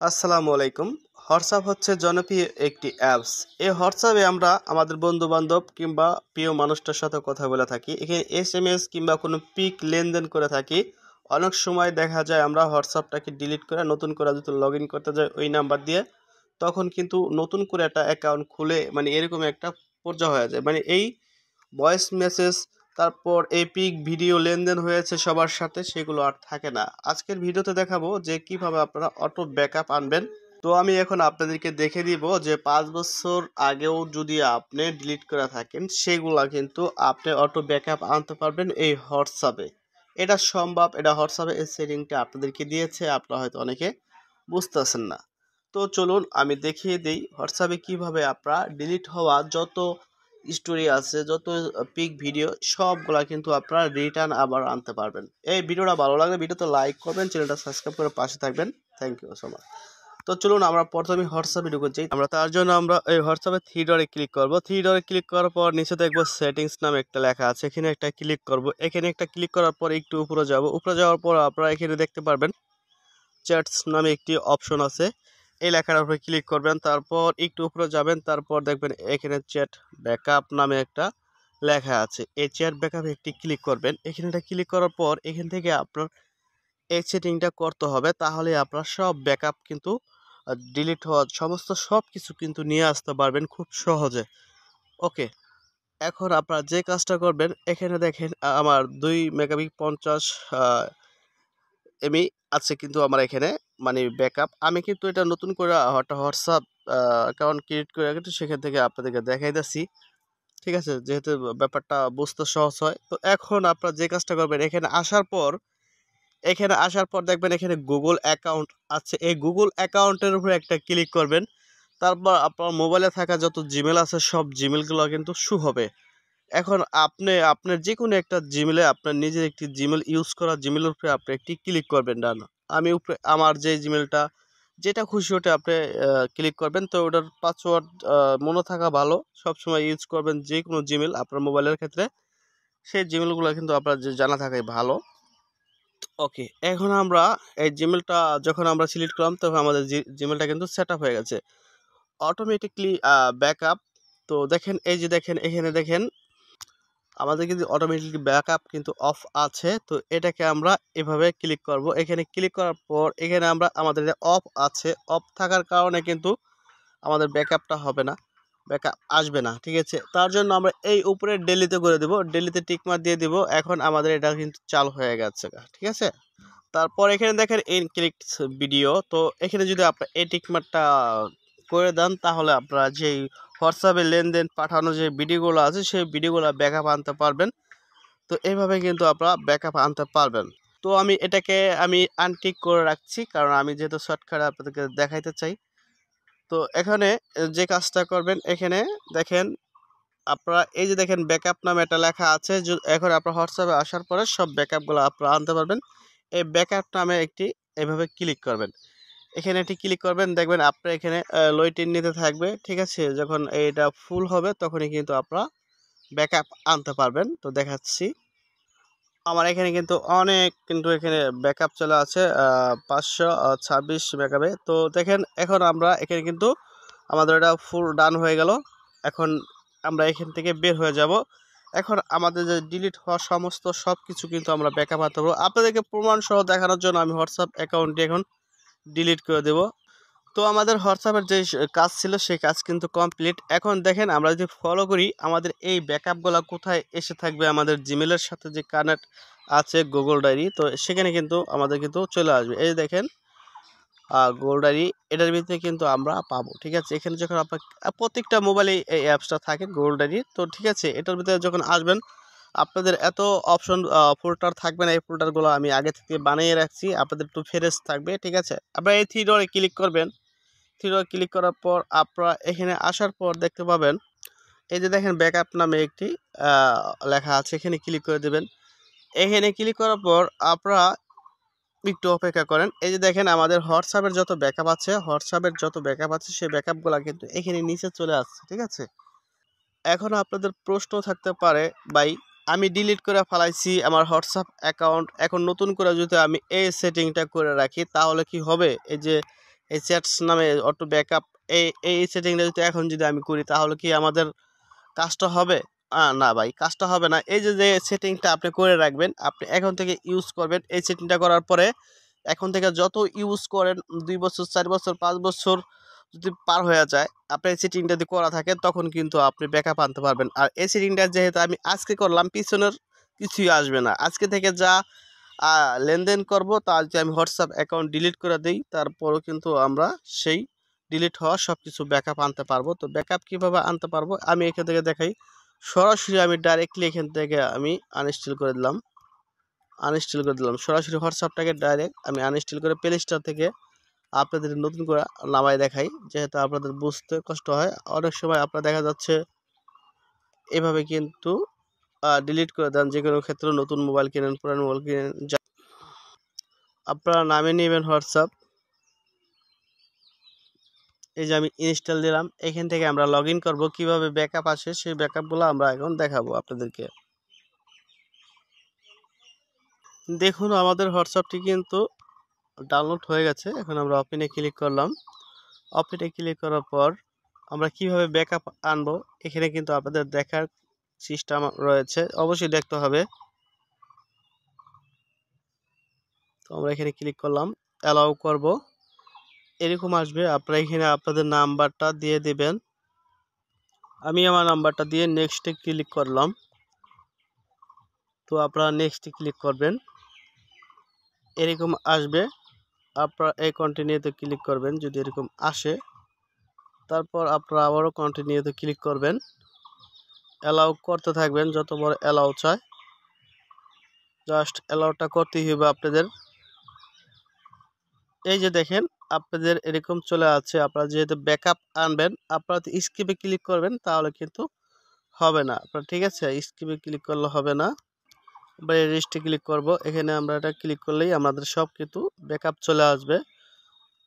আসসালামু আলাইকুম। হোয়াটসঅ্যাপ হচ্ছে জনপ্রিয় একটি অ্যাপস। এই হোয়াটসঅ্যাপে আমরা আমাদের বন্ধু-বান্ধব কিংবা প্রিয় মানুষটার সাথে কথা বলে থাকি। এখানে এসএমএস কিংবা কোনো পিক লেনদেন করে থাকি। অনেক সময় দেখা যায় আমরা হোয়াটসঅ্যাপটাকে ডিলিট করে নতুন করে যদি লগইন করতে যাই ওই নাম্বার দিয়ে, তখন কিন্তু নতুন করে একটা অ্যাকাউন্ট খুলে মানে এরকম একটা পর্যায় হয়ে যায়। মানে এই ভয়েস মেসেজ তারপর এপিক ভিডিও লেনদেন হয়েছে সবার সাথে সেগুলো আর থাকে না। আজকের ভিডিওতে দেখাবো যে কিভাবে আপনারা অটো ব্যাকআপ আনবেন। তো আমি এখন আপনাদেরকে দেখে দিব যে ৫ বছর আগেও যদি আপনি ডিলিট করে থাকেন সেগুলা কিন্তু আপনি অটো ব্যাকআপ আনতে পারবেন এই হোয়াটসঅ্যাপে। এটা সম্ভব, এটা হোয়াটসঅ্যাপে এই সেটিংটা আপনাদেরকে দিয়েছে, আপনারা হয়তো অনেকে বুঝতেছেন না। তো চলুন আমি দেখিয়ে দিই হোয়াটসঅ্যাপে কিভাবে আপনারা ডিলিট হওয়া যত স্টোরি আছে, যত পিক ভিডিও সবগুলা কিন্তু আপনারা রিটার্ন আবার আনতে পারবেন। এই ভিডিওটা ভালো লাগলে ভিডিওতে লাইক করবেন, চ্যানেলটা সাবস্ক্রাইব করে পাশে থাকবেন। Thank you so much. তো চলুন আমরা প্রথমে হোয়াটসঅ্যাপে ঢুকে যাই। আমরা তার জন্য আমরা এই হোয়াটসঅ্যাপে থ্রি ডটে ক্লিক করব। থ্রি ডটে ক্লিক করার পর নিচে দেখবো সেটিংস নামে একটা লেখা আছে, এখানে একটা ক্লিক করব। এখানে একটা ক্লিক করার পর একটু উপরে যাব। উপরে যাওয়ার পর আপনারা এখানে দেখতে পারবেন চ্যাটস নামে একটি অপশন আছে। এই লেখার উপরে ক্লিক করবেন, তারপর একটু উপরে যাবেন, তারপর দেখবেন এখানে চ্যাট ব্যাকআপ নামে একটা লেখা আছে। এই চ্যাট ব্যাকআপে একটি ক্লিক করবেন। এখানটা ক্লিক করার পর এখান থেকে আপনার এই সেটিংটা করতে হবে, তাহলে আপনার সব ব্যাকআপ কিন্তু ডিলিট হওয়া সমস্ত সব কিছু কিন্তু নিয়ে আসতে পারবেন খুব সহজে। ওকে, এখন আপনারা যে কাজটা করবেন এখানে দেখেন আমার 2 মেগাবিট 50 এমই আছে কিন্তু আমার এখানে মানে ব্যাকআপ। আমি কিন্তু এটা নতুন করে একটা হোয়াটসঅ্যাপ অ্যাকাউন্ট ক্রিয়েট করে কিন্তু সেখান থেকে আপনাদেরকে দেখাইতেছি। ঠিক আছে, যেহেতু ব্যাপারটা বুঝতে সহজ হয়। তো এখন আপনারা যে কাজটা করবেন এখানে আসার পর দেখবেন এখানে গুগল অ্যাকাউন্ট আছে। এই গুগল অ্যাকাউন্টের উপরে একটা ক্লিক করবেন। তারপর আপনার মোবাইলে থাকা যত জিমেল আছে সব জিমেলগুলো কিন্তু শো হবে। এখন আপনি আপনার যে কোনো একটা জিমেলে আপনার নিজের একটি জিমেল ইউজ করা জিমেলের উপরে আপনি একটি ক্লিক করবেন ডান। আমি উপরে আমার যে জিমেলটা যেটা খুশি ওটা আপনি ক্লিক করবেন। তো ওটার পাসওয়ার্ড মনে থাকা ভালো, সবসময় ইউজ করবেন যে কোনো জিমেল আপনার মোবাইলের ক্ষেত্রে সেই জিমেলগুলো কিন্তু আপনার যে জানা থাকাই ভালো। ওকে, এখন আমরা এই জিমেলটা যখন আমরা সিলেক্ট করলাম তখন আমাদের জিমেলটা কিন্তু সেট আপ হয়ে গেছে অটোমেটিকলি ব্যাকআপ। তো দেখেন এই যে দেখেন এখানে দেখেন আমাদের কিন্তু অটোমেটিক ব্যাকআপ কিন্তু অফ আছে। তো এটাকে আমরা এভাবে ক্লিক করব। এখানে ক্লিক করার পর এখানে আমরা আমাদের অফ আছে, অফ থাকার কারণে কিন্তু আমাদের ব্যাকআপটা হবে না, ব্যাকআপ আসবে না। ঠিক আছে, তার জন্য আমরা এই উপরে ডেলিতে করে দেব, ডেলিতে টিকমার্ক দিয়ে দিব। এখন আমাদের এটা কিন্তু চালু হয়ে গেছে। ঠিক আছে, তারপর এখানে দেখেন ইনক্লিক ভিডিও। তো এখানে যদি আপনার এই টিকমার্কটা করে দেন তাহলে আপনারা যেই হোয়াটসঅ্যাপে লেনদেন পাঠানো যে ভিডিওগুলো আছে সেই ভিডিওগুলো ব্যাকআপ আনতে পারবেন। তো এইভাবে কিন্তু আপনারা ব্যাকআপ আনতে পারবেন। তো আমি এটাকে আনটিক করে রাখছি, কারণ আমি যেহেতু শর্টকাটে আপনাদেরকে দেখাইতে চাই। তো এখানে যে কাজটা করবেন এখানে দেখেন আপনারা এই যে দেখেন ব্যাকআপ নামে একটা লেখা আছে। এখন আপনার হোয়াটসঅ্যাপে আসার পরে সব ব্যাকআপগুলো আপনারা আনতে পারবেন। এই ব্যাকআপ নামে একটি এভাবে ক্লিক করবেন। এখানে একটি ক্লিক করবেন, দেখবেন আপনার এখানে লোডিং নিতে থাকবে। ঠিক আছে, যখন এটা ফুল হবে তখনই কিন্তু আপনারা ব্যাকআপ আনতে পারবেন। তো দেখাচ্ছি আমার এখানে কিন্তু অনেক কিন্তু এখানে ব্যাকআপ চলে আছে 526 ব্যাকআপে। তো দেখেন এখন আমরা এখানে কিন্তু আমাদের এটা ফুল ডান হয়ে গেল। এখন আমরা এখান থেকে বের হয়ে যাব। এখন আমাদের যে ডিলিট হওয়া সমস্ত সব কিছু কিন্তু আমরা ব্যাকআপ আনতে পারবো। আপনাদেরকে প্রমাণ সহ দেখানোর জন্য আমি হোয়াটসঅ্যাপ অ্যাকাউন্টটি এখন ডিলিট করে দেব। তো আমাদের হোয়াটসঅ্যাপের যে কাজ ছিল সেই কাজ কিন্তু কমপ্লিট। এখন দেখেন আমরা যদি ফলো করি আমাদের এই ব্যাকআপগুলো কোথায় এসে থাকবে, আমাদের জিমেলের সাথে যে কানেক্ট আছে গুগল ডায়েরি, তো সেখানে কিন্তু আমাদের কিন্তু চলে আসবে। এই দেখেন গুগল ডায়েরি, এটার ভিতরে কিন্তু আমরা পাবো। ঠিক আছে, এখানে যখন আপনার প্রত্যেকটা মোবাইলে এই অ্যাপসটা থাকে গুগল ডায়েরি। তো ঠিক আছে, এটার ভিতরে যখন আসবেন আপনাদের এত অপশন ফোল্ডার থাকবে না। এই ফোল্ডারগুলো আমি আগে থেকে বানিয়ে রাখছি, আপনাদের একটু ফ্রেশ থাকবে। ঠিক আছে, আপনারা এই থ্রি ডটে ক্লিক করবেন। থ্রি ডট ক্লিক করার পর আপনারা এখানে আসার পর দেখতে পাবেন এই যে দেখেন ব্যাকআপ নামে একটি লেখা আছে, এখানে ক্লিক করে দেবেন। এখানে ক্লিক করার পর আপনারা একটু অপেক্ষা করেন। এই যে দেখেন আমাদের হোয়াটসঅ্যাপের যত ব্যাকআপ আছে সেই ব্যাকআপগুলো কিন্তু এখানে নিচে চলে আসছে। ঠিক আছে, এখন আপনাদের প্রশ্ন থাকতে পারে ভাই আমি ডিলিট করে ফেলাইছি আমার হোয়াটসঅ্যাপ অ্যাকাউন্ট, এখন নতুন করে যদি আমি এই সেটিংটা করে রাখি তাহলে কি হবে? এই যে এই চ্যাটস নামে অটো ব্যাকআপ এই এই সেটিংটা যদি এখন যদি আমি করি তাহলে কি আমাদের কাজটা হবে? না ভাই, কাজটা হবে না। এই যে সেটিংটা আপনি করে রাখবেন, আপনি এখন থেকে ইউজ করবেন। এই সেটিংটা করার পরে এখন থেকে যত ইউজ করেন 2 বছর 4 বছর 5 বছর যদি পার হয়ে যায়, আপনার এই সেটিংটা যদি করা থাকে তখন কিন্তু আপনি ব্যাকআপ আনতে পারবেন। আর এই সেটিংটা যেহেতু আমি আজকে করলাম, পিছনের কিছুই আসবে না। আজকে থেকে যা লেনদেন করব তা যদি আমি হোয়াটসঅ্যাপ অ্যাকাউন্ট ডিলিট করে দিই, তারপরও কিন্তু আমরা সেই ডিলিট হওয়া সব কিছু ব্যাকআপ আনতে পারবো। তো ব্যাকআপ কীভাবে আনতে পারবো আমি এখান থেকে দেখাই। সরাসরি আমি ডাইরেক্টলি এখান থেকে আমি আনইনস্টল করে দিলাম। সরাসরি হোয়াটসঅ্যাপটাকে ডাইরেক্ট আমি আনইনস্টল করে প্লে স্টোর থেকে আপনাদের নতুন করে নামায় দেখাই, যেহেতু আপনাদের বুঝতে কষ্ট হয়। অনেক সময় আপনার দেখা যাচ্ছে এভাবে কিন্তু ডিলিট করে দেন। যে কোনো ক্ষেত্রে নতুন মোবাইল কিনেন, পুরানো মোবাইল কিনেন, আপনারা নামে নেবেন হোয়াটসঅ্যাপ। এই যে আমি ইনস্টল দিলাম, এখান থেকে আমরা লগ ইন করবো। কীভাবে ব্যাকআপ আসে সেই ব্যাকআপগুলো আমরা এখন দেখাবো আপনাদেরকে। দেখুন আমাদের হোয়াটসঅ্যাপটি কিন্তু ডাউনলোড হয়ে গেছে। এখন আমরা ওপেনে ক্লিক করলাম। ওপেনে ক্লিক করার পর আমরা কিভাবে ব্যাকআপ আনবো এখানে কিন্তু আপনাদের দেখার সিস্টেম রয়েছে, অবশ্যই দেখতে হবে। তো আমরা এখানে ক্লিক করলাম, অ্যালাউ করব। এরকম আসবে, আপনারা এখানে আপনাদের নাম্বারটা দিয়ে দেবেন। আমি আমার নাম্বারটা দিয়ে নেক্সটে ক্লিক করলাম। তো আপনারা নেক্সটে ক্লিক করবেন, এরকম আসবে। আপনারা এই কন্টিনিউতে ক্লিক করবেন যদি এরকম আসে। তারপর আপনারা আবারও কন্টিনিউতে ক্লিক করবেন, অ্যালাউ করতে থাকবেন যত বড় অ্যালাউ চায়। জাস্ট অ্যালাউটা করতেই হবে আপনাদের। এই যে দেখেন আপনাদের এরকম চলে আছে। আপনারা যেহেতু ব্যাকআপ আনবেন, আপনারা স্কিপে ক্লিক করবেন, তাহলে কিন্তু হবে না আপনার, ঠিক আছে? স্কিপে ক্লিক করলে হবে না। আমরা রেজিস্ট্রে ক্লিক করব। এখানে আমরা এটা ক্লিক করলেই আমাদের সব কিছু ব্যাকআপ চলে আসবে।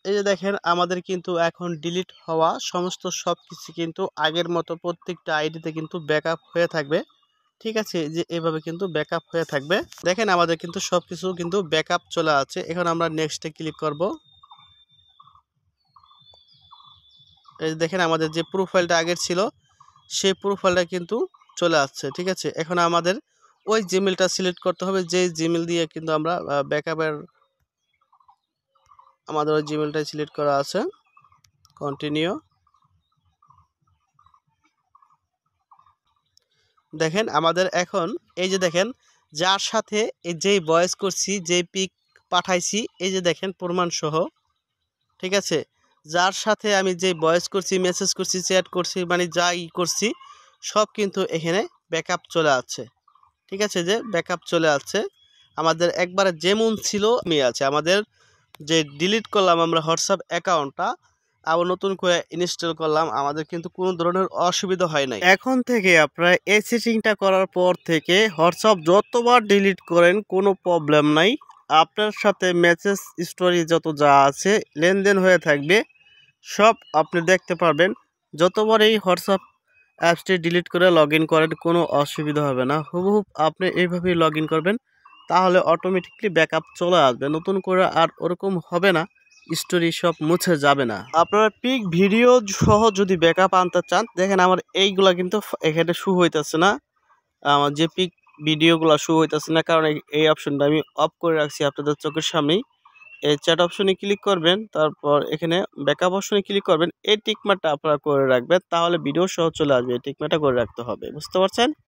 এই যে দেখেন আমাদের কিন্তু এখন ডিলিট হওয়া সমস্ত সব কিছু কিন্তু আগের মতো প্রত্যেকটা আইডিতে কিন্তু ব্যাকআপ হয়ে থাকবে, ঠিক আছে? যে এভাবে কিন্তু ব্যাকআপ হয়ে থাকবে। দেখেন আমাদের কিন্তু সব কিছু কিন্তু ব্যাকআপ চলে আছে। এখন আমরা নেক্সটে ক্লিক করব। এই দেখেন আমাদের যে প্রোফাইলটা আগের ছিল সেই প্রোফাইলটা কিন্তু চলে আসছে, ঠিক আছে? এখন আমাদের ওই জিমেলটা সিলেক্ট করতে হবে, যে জিমেল দিয়ে কিন্তু আমরা ব্যাকআপের, আমাদের ওই জিমেলটাই সিলেক্ট করা আছে। কন্টিনিউ। দেখেন আমাদের এখন এই যে দেখেন যার সাথে এই যেই ভয়েস করছি, যেই পিক পাঠাইছি, এই যে দেখেন প্রমাণ সহ, ঠিক আছে? যার সাথে আমি যেই ভয়েস করছি, মেসেজ করছি, চ্যাট করছি, মানে যাই করছি সব কিন্তু এখানে ব্যাকআপ চলে আসছে, ঠিক আছে? যে ব্যাকআপ চলে আসছে আমাদের একবারে যেমন ছিল আছে। আমাদের যে ডিলিট করলাম আমরা হোয়াটসঅ্যাপ অ্যাকাউন্টটা, আবার নতুন করে ইনস্টল করলাম, আমাদের কিন্তু কোনো ধরনের অসুবিধা হয় নাই। এখন থেকে আপনারা এই সেটিংটা করার পর থেকে হোয়াটসঅ্যাপ যতবার ডিলিট করেন কোনো প্রবলেম নাই। আপনার সাথে মেসেজ স্টোরি যত যা আছে লেনদেন হয়ে থাকবে, সব আপনি দেখতে পারবেন। যতবার এই হোয়াটসঅ্যাপ অ্যাপসটি ডিলিট করে লগ ইন করেন কোনো অসুবিধা হবে না। হুবহুব আপনি এইভাবেই লগ ইন করবেন, তাহলে অটোমেটিকলি ব্যাকআপ চলে আসবে। নতুন করে আর ওরকম হবে না, স্টোরি সব মুছে যাবে না। আপনারা পিক ভিডিও সহ যদি ব্যাকআপ আনতে চান, দেখেন আমার এইগুলা কিন্তু এখানে শু হইতেছে না। আমার যে পিক ভিডিওগুলো শু হইতেছে না, কারণ এই অপশনটা আমি অফ করে রাখছি আপনাদের চোখের সামনেই। এই চ্যাট অপশনে ক্লিক করবেন, তারপর এখানে ব্যাকআপ অপশনে ক্লিক করবেন। এই টিকমার্কটা আপনারা করে রাখবেন, তাহলে ভিডিও সহ চলে আসবে। এই টিকমার্কটা করে রাখতে হবে, বুঝতে পারছেন?